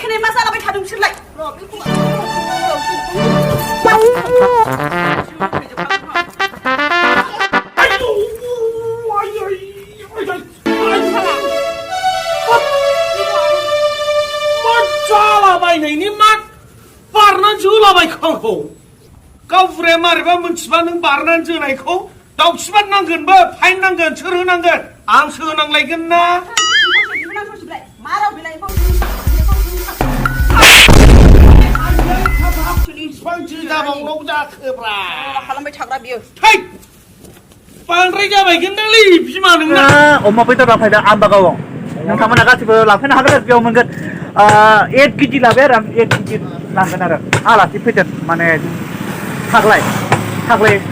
खेने मा जालाबाय थादों बिसोरलाय जालाबायनायनि मा बारनानै जोलाबायखो आंखौ गावबुराया मारैबा मोनथिबा नों बारनानै जोनायखौ दाउखिबाद नांगोनबो फाइन नांगोन सोर होनांगोन आं सोनांलायगोन ना बेसेबांसो जाबावनांगौ जाखोब्रा खालामबाय थाग्रा बियो थै बांद्राय जाबायगोनदांलै बिमा नोंना अमा बेदर लांफैदों आं बागावाव नोंथांमोना गासिबो लांफैनो हागोन आरो बेयाव मोनगोन 1 केजि लाबाय आरो आं 1 केजि लांगोन आरो आलासि फैदों माने थाग्लाय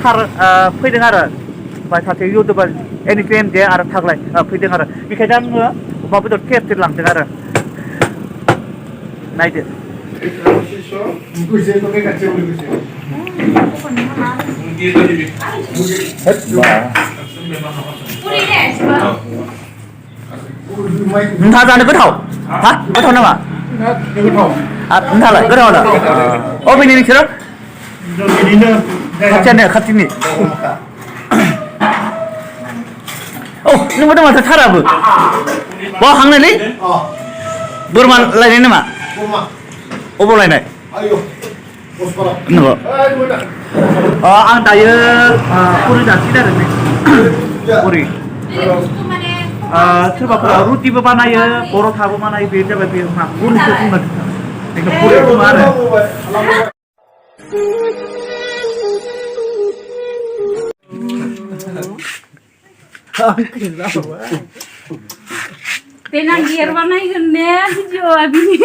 सार फैदों आरो ओमफ्राय सासे इउटुबार एनिफ्राय दे आरो थाग्लाय फैदों आरो बेखायनो आङो अमा बेदर केएफसि लांदों आरो नायदो नोंथाङा जानो गोथाव हा गोथाव नामा नोंथाङालाय गोथाव ना अबेनि नोंसोरो खाथिनि औ नोंबो दं माथो थाराबो बहा हांनायलै बोरमा लायनाय नामा अबाव लायनाय नंगौ आं दायो पुरि जासिगोन आरो पुरि सोरबाफोरा रुटिबो बानायो पर'थाबो बानायो बे जाबाय बे मा पुरिसो बुङो बेखौ पुरि बुङो आरो देनां देरबा नायगोन ने भिडिअ'आ बिनि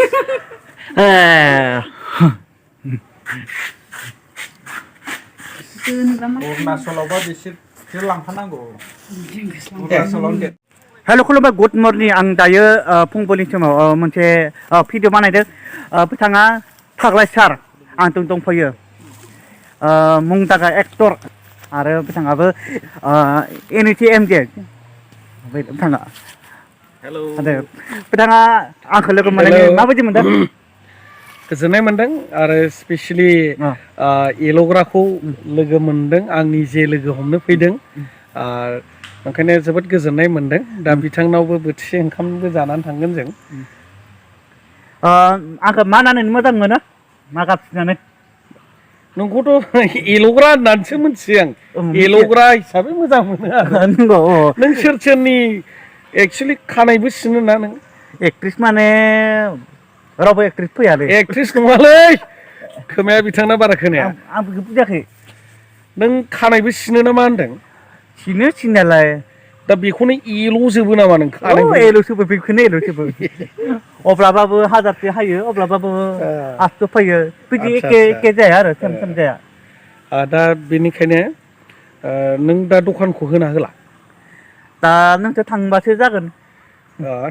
अरुणाचलावबा बिसोर लांफानांगौ अरुणाचलावनो हेल' खुलुमबाय गुड मर्निं आं दायो फुंबिलि समाव मोनसे भिडिअ बानायदों बिथाङा थाग्लाय सार आंजों दंफैयो मुंदांखा एक्टर आरो बिथाङाबो एनइटिएमजे बिथाङा हेलौ बिथाङा आंखौ लोगो मोननानै माबायदि मोनदों गोजोननाय मोनदों आरो स्पेसियेलि एल'ग्राखौ लोगो मोनदों आंनि जे लोगो हमनो फैदों ओंखायनो जोबोद गोजोननाय मोनदों दा बिथांनावबो बोथिसे ओंखामबो जानानै थांगोन जों आंखौ मा नायनानै मोजां मोनो मा गाबसिनानै नोंखौथ' एल'ग्रा होननानैसो मिथियो आं एल'ग्रा हिसाबै मोजां मोनो आरो नंगौ नों सोरनि एक्सुवेलि खानायबो सिनो ना नों एक्ट्रिस माने रावबो एक्ट्रिस फैयालै एक्ट्रिस नङालै खोमाया बिथांना बारा खोनाया आं बेखौ बुजियाखै नों खानायबो सिनो ना मा होनदों सिनो सिननायालाय दा बेखौनो एल'जोबो नामा नों एल'सोबो बेखौनो एल'सोबो अब्लाबाबो हाजारसे हायो अब्लाबाबो 800 फैयो बिदि एखे जाया आरो सेम जाया दा बेनिखायनो नों दा दखानखौ होना होला दा नोंसोर थांबासो जागोन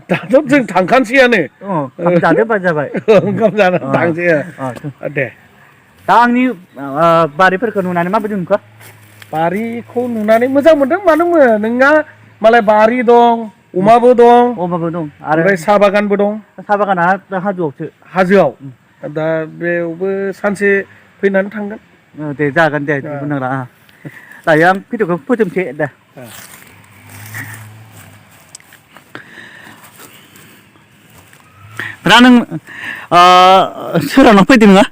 दाथ' जों थांखानोसैयानो ओंखाम जादोबा जाबाय ओंखाम जाना थांसै दे दा आंनि बारिफोरखौ नुनानै माबायदि मोनखो बारिखौ नुनानै मोजां मोनदों मानो मोनो नोंहा मालाय बारि दं अमाबो दं आरो साहा बागानबो दं साहा बागाना हाजोआव दा बेयावबो सानसे फैनानै थांगोन दे जागोन दे जेबो नंला दायो आं भिडिअखौ फोजोबसै दे दा नों सोरानाव फैदों नङा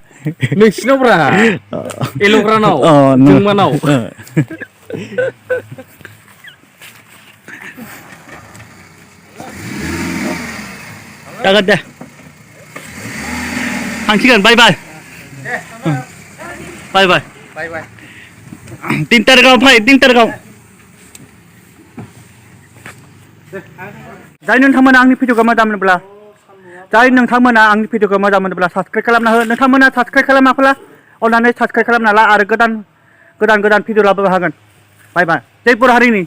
नोंसिनावब्रा एल'ग्रानाव जोंमानाव जागोन दे थांसिगोन बाय बाय 3 तारिखाव फै 3 तारिखाव जाय नोंथांमोना आंनि भिडिअखौ मोजां मोनोब्ला साबस्क्राइब खालामना हो नोंथांमोना साबस्क्राइब खालामाखैब्ला अननानै साबस्क्राइब खालामना ला आरो गोदान भिडिअ लाबोनो हागोन बाय बाय जय बर' हारिनि